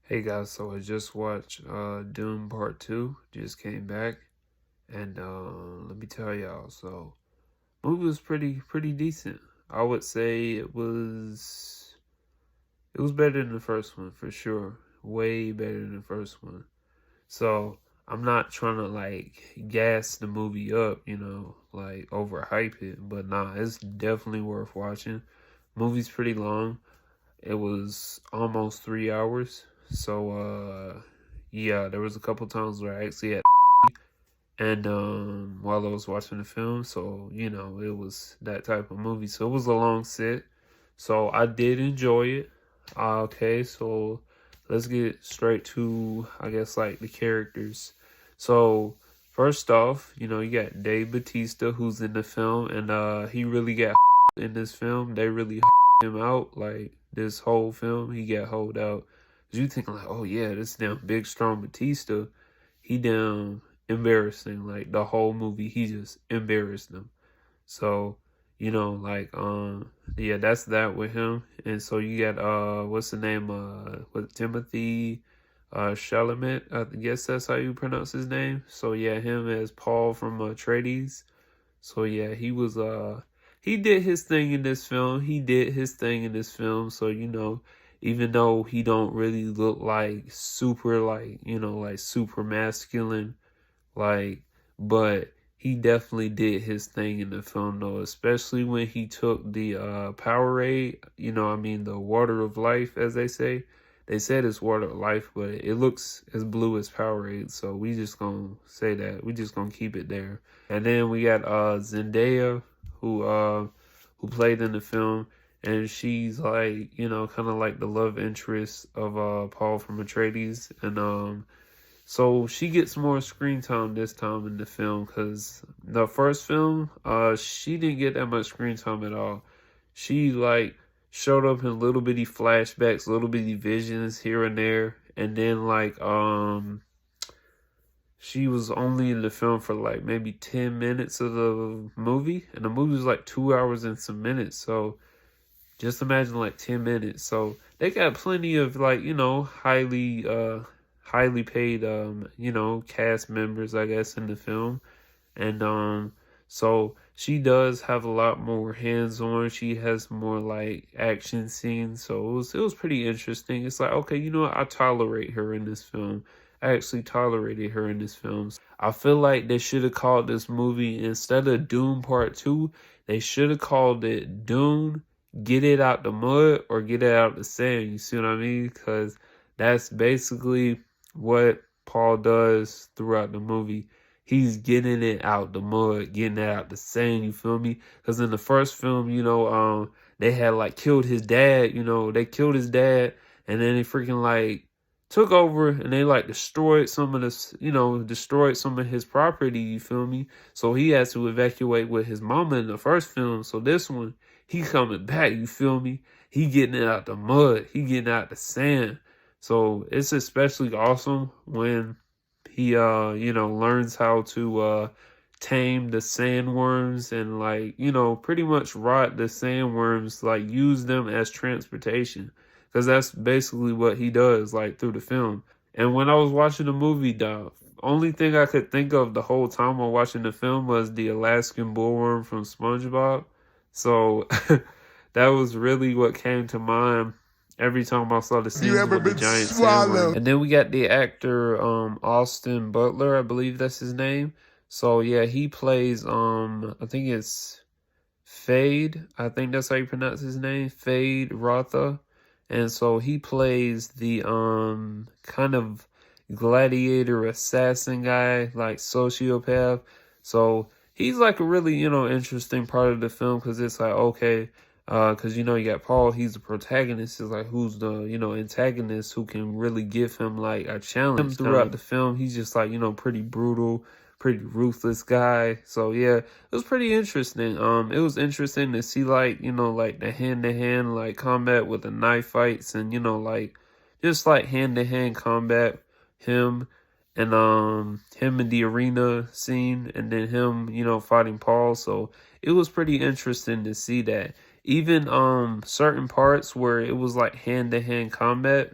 Hey guys, so I just watched Dune Part 2, just came back, and let me tell y'all, so movie was pretty decent. I would say it was better than the first one for sure. Way better than the first one. So I'm not trying to like gas the movie up, like overhype it, but nah, it's definitely worth watching. Movie's pretty long. It was almost 3 hours. So yeah, there was a couple times where I actually had and while I was watching the film, so it was that type of movie. So it was a long sit. So I did enjoy it. Okay, so let's get straight to I guess like the characters. So first off, you got Dave Bautista who's in the film and he really got in this film. They really him out like this whole film. He got hold out. 'Cause you think like, oh yeah, this damn big strong Batista, he damn embarrassing. Like the whole movie, he just embarrassed them. So, like yeah, that's that with him. And so you got what's the name? What Timothy Chalamet, I guess that's how you pronounce his name. So yeah, him as Paul from Atreides. So yeah, he did his thing in this film. He did his thing in this film. So even though he don't really look like super like, like super masculine, like, but he definitely did his thing in the film though, especially when he took the Powerade, I mean the water of life as they say. They said it's water of life, but it looks as blue as Powerade, so we just gonna say that. We just gonna keep it there. And then we got Zendaya who played in the film, and she's like, kind of like the love interest of Paul from Atreides, and so she gets more screen time this time in the film because the first film, she didn't get that much screen time at all. She like showed up in little bitty flashbacks, little bitty visions here and there, and then like she was only in the film for like maybe 10 minutes of the movie, and the movie was like 2 hours and some minutes. So just imagine like 10 minutes. So they got plenty of like highly paid cast members I guess in the film, and so she does have a lot more hands on. She has more like action scenes, so it was pretty interesting. It's like, okay, what, I tolerate her in this film. I actually tolerated her in this film. I feel like they should have called this movie, instead of Dune Part 2, they should have called it Dune Get It Out the Mud or Get It Out the Sand. You see what I mean? Because that's basically what Paul does throughout the movie. He's getting it out the mud, getting it out the sand, you feel me? Because in the first film, they had like killed his dad, they killed his dad, and then they freaking like took over and they like destroyed some of this, destroyed some of his property, you feel me? So he has to evacuate with his mama in the first film. So this one, he coming back, you feel me? He getting it out the mud, he getting out the sand. So it's especially awesome when he learns how to tame the sandworms and like, pretty much ride the sandworms, like use them as transportation. Because that's basically what he does like through the film. And when I was watching the movie, the only thing I could think of the whole time while watching the film was the Alaskan bullworm from SpongeBob. So that was really what came to mind every time I saw the scenes with the giant sandworm. And then we got the actor Austin Butler, I believe that's his name. So yeah, he plays I think it's Fade. I think that's how you pronounce his name, Fade Rotha. And so he plays the kind of gladiator assassin guy, like sociopath. So he's like a really, interesting part of the film because it's like, okay, because you got Paul, he's the protagonist. Is like who's the antagonist who can really give him like a challenge throughout the film. He's just like pretty brutal, pretty ruthless guy. So yeah, it was pretty interesting. It was interesting to see like like the hand to hand like combat with the knife fights and like just like hand to hand combat. Him in the arena scene, and then him fighting Paul. So it was pretty interesting to see that. Even certain parts where it was like hand to hand combat,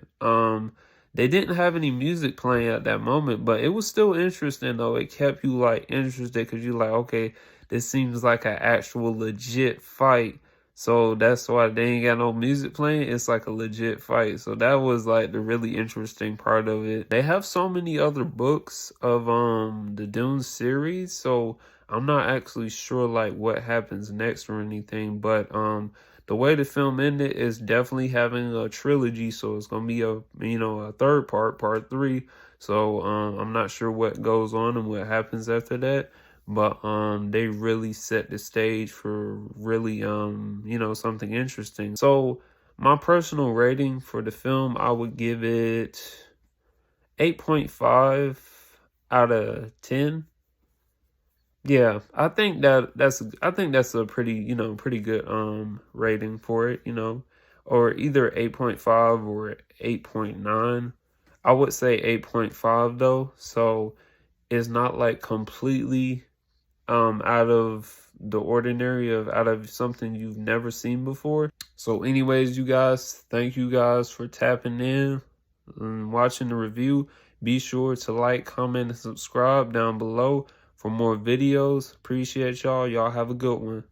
They didn't have any music playing at that moment, but it was still interesting though. It kept you like interested because you like, okay, this seems like an actual legit fight. So that's why they ain't got no music playing. It's like a legit fight. So that was like the really interesting part of it. They have so many other books of the Dune series, so I'm not actually sure like what happens next or anything, but the way the film ended is definitely having a trilogy, so it's gonna be a third part, part three. So I'm not sure what goes on and what happens after that, but they really set the stage for really something interesting. So my personal rating for the film, I would give it 8.5 out of 10. Yeah, I think that's a pretty good rating for it, or either 8.5 or 8.9. I would say 8.5 though. So it's not like completely out of the ordinary, of out of something you've never seen before. So anyways, you guys, thank you guys for tapping in and watching the review. Be sure to like, comment, and subscribe down below for more videos. Appreciate y'all. Y'all have a good one.